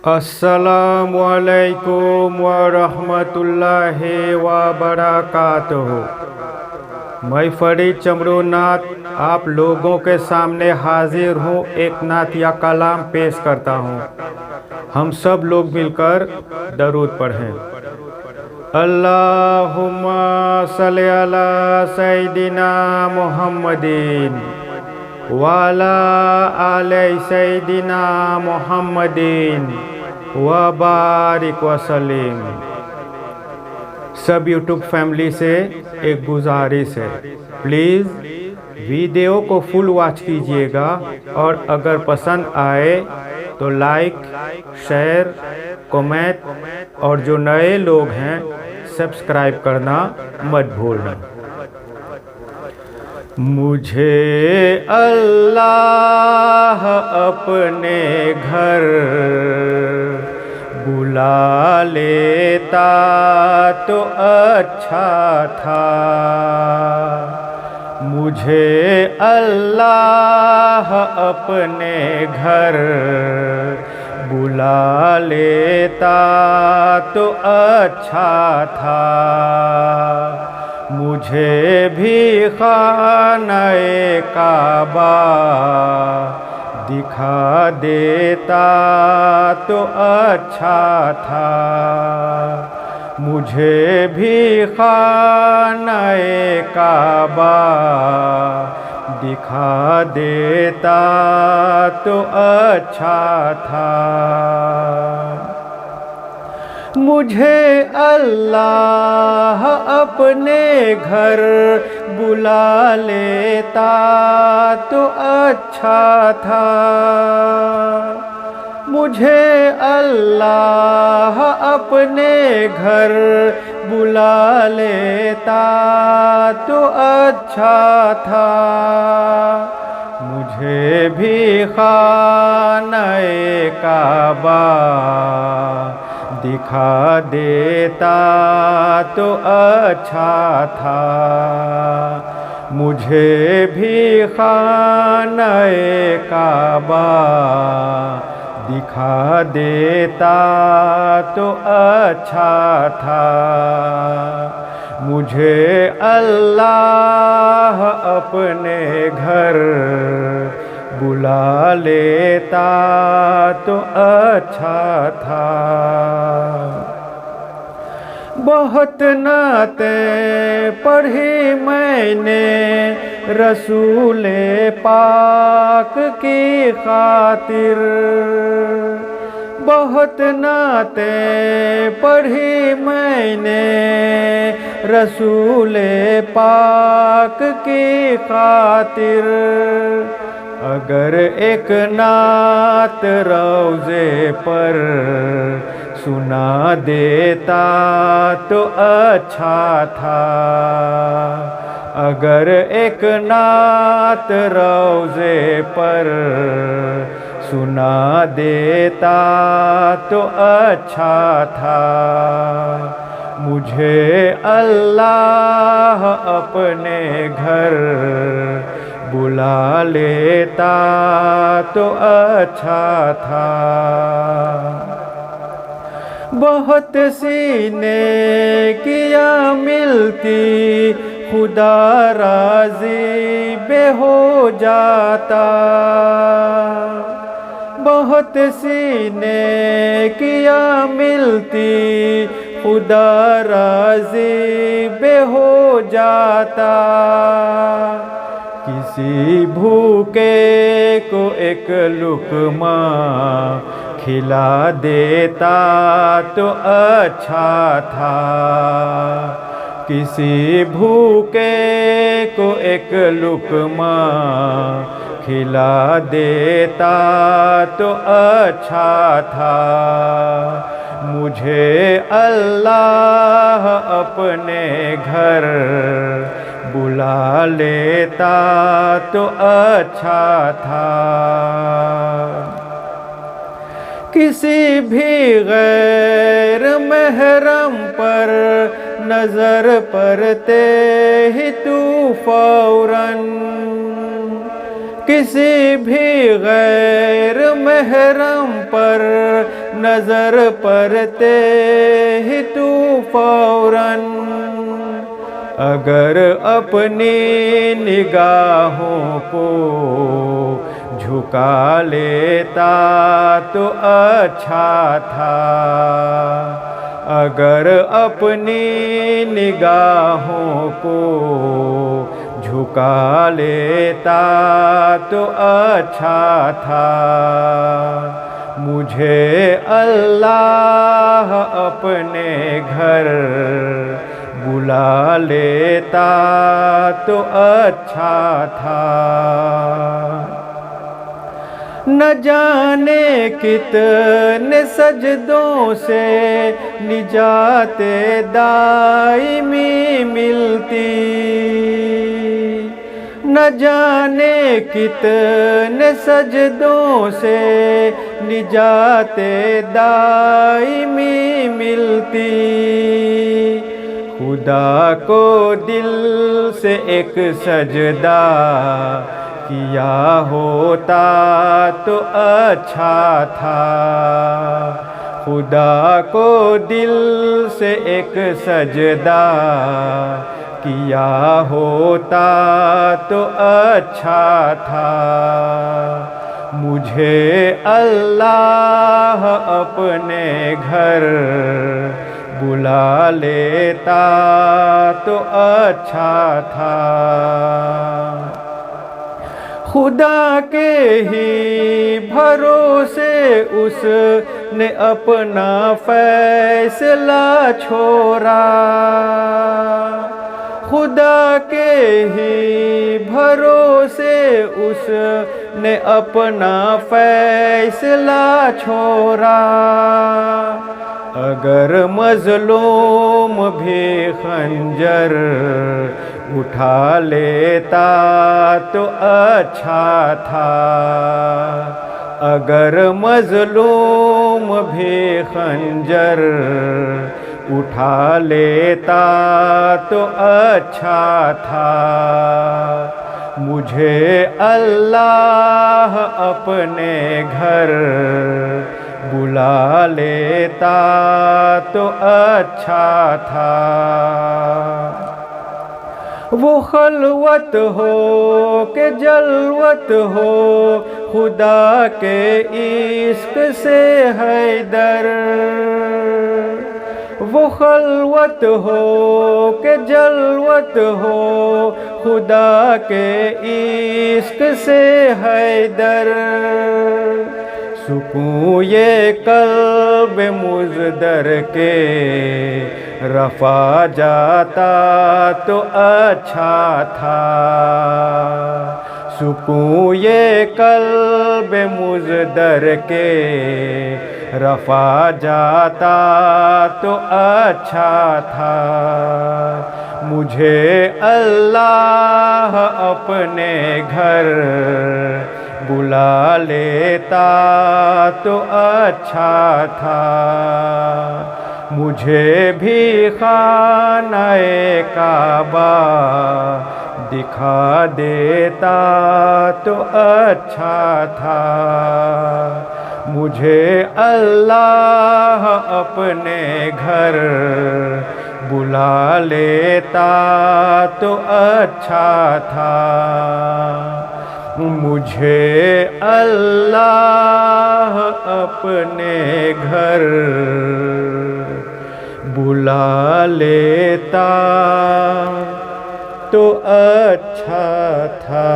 अस्सलामुअलैकुम वरहमतुल्लाहि वबरकातुहू। मैं फरीद चमरूनाथ आप लोगों के सामने हाजिर हूँ। एक नात या कलाम पेश करता हूँ। हम सब लोग मिलकर दरूद पढ़ें। अल्लाहुम्मा सल्ली अला सय्यिदिना मुहम्मदिन वाला आले सय्यिदिना मुहम्मदिन व बारिक वसल्लिम। सब यूट्यूब फैमिली से एक गुजारिश है, प्लीज़ वीडियो को फुल वॉच कीजिएगा और अगर पसंद आए तो लाइक, शेयर, कमेंट और जो नए लोग हैं सब्सक्राइब करना मत भूलना। मुझे अल्लाह अपने घर बुला लेता तो अच्छा था। मुझे अल्लाह अपने घर बुला लेता तो अच्छा था। मुझे भी खाने काबा दिखा देता तो अच्छा था। मुझे भी खाने काबा दिखा देता तो अच्छा था। मुझे अल्लाह अपने घर बुला लेता तो अच्छा था। मुझे अल्लाह अपने घर बुला लेता तो अच्छा था। मुझे भी खाने काबा दिखा देता तो अच्छा था। मुझे भी खाने काबा दिखा देता तो अच्छा था। मुझे अल्लाह अपने घर बुला लेता तो अच्छा था। बहुत नातें पढ़ी मैंने रसूले पाक की खातिर। बहुत नातें पढ़ी मैंने रसूले पाक की खातिर। अगर एक नात रोज़े पर सुना देता तो अच्छा था। अगर एक नात रोज़े पर सुना देता तो अच्छा था। मुझे अल्लाह अपने घर बुला लेता तो अच्छा था। बहुत सीने किया मिलती खुदा राज़ी बे हो जाता। बहुत सीने किया मिलती खुदा राज़ी बे हो जाता। किसी भूखे को एक लुक़मा खिला देता तो अच्छा था। किसी भूखे को एक लुक़मा खिला देता तो अच्छा था। मुझे अल्लाह अपने घर बुला लेता तो अच्छा था। किसी भी गैर महरम पर नजर पड़ते ही तू फौरन کسی بھی غیر محرم پر نظر پڑتے ہی تو فوراً اگر اپنی نگاہوں کو جھکا لیتا تو اچھا تھا، اگر اپنی نگاہوں کو جھکا لیتا تو اچھا تھا، مجھے اللہ اپنے گھر بلا لیتا تو اچھا تھا۔ نہ جانے کتنے سجدوں سے نجات دائمی ملتی، نہ جانے کتنے سجدوں سے نجات دائمی ملتی، خدا کو دل سے ایک سجدہ کیا ہوتا تو اچھا تھا، خدا کو دل سے ایک سجدہ کیا ہوتا تو اچھا تھا، مجھے اللہ اپنے گھر بلا لیتا تو اچھا تھا، خدا کے ہی بھروسے اس نے اپنا فیصلہ چھوڑا، خدا کے ہی بھروسے اس نے اپنا فیصلہ چھوڑا، اگر مظلوم بھی خنجر اٹھا لیتا تو اچھا تھا، اگر مظلوم بھی خنجر اٹھا لیتا تو اچھا تھا، مجھے اللہ اپنے گھر بلا لیتا تو اچھا تھا، وہ خلوت ہو کہ جلوت ہو خدا کے عشق سے حیدر، وہ خلوت ہو کہ جلوت ہو خدا کے عشق سے حیدر، سکون یہ قلب مزدر کے رفع جاتا تو اچھا تھا، سکون یہ قلب مزدر کے رفع جاتا تو اچھا تھا، مجھے اللہ اپنے گھر بلا لیتا تو اچھا تھا، مجھے بھی خانہ کعبہ دکھا دیتا تو اچھا تھا، مجھے اللہ اپنے گھر بلا لیتا تو اچھا تھا، مجھے اللہ اپنے گھر بلا لیتا تو اچھا تھا۔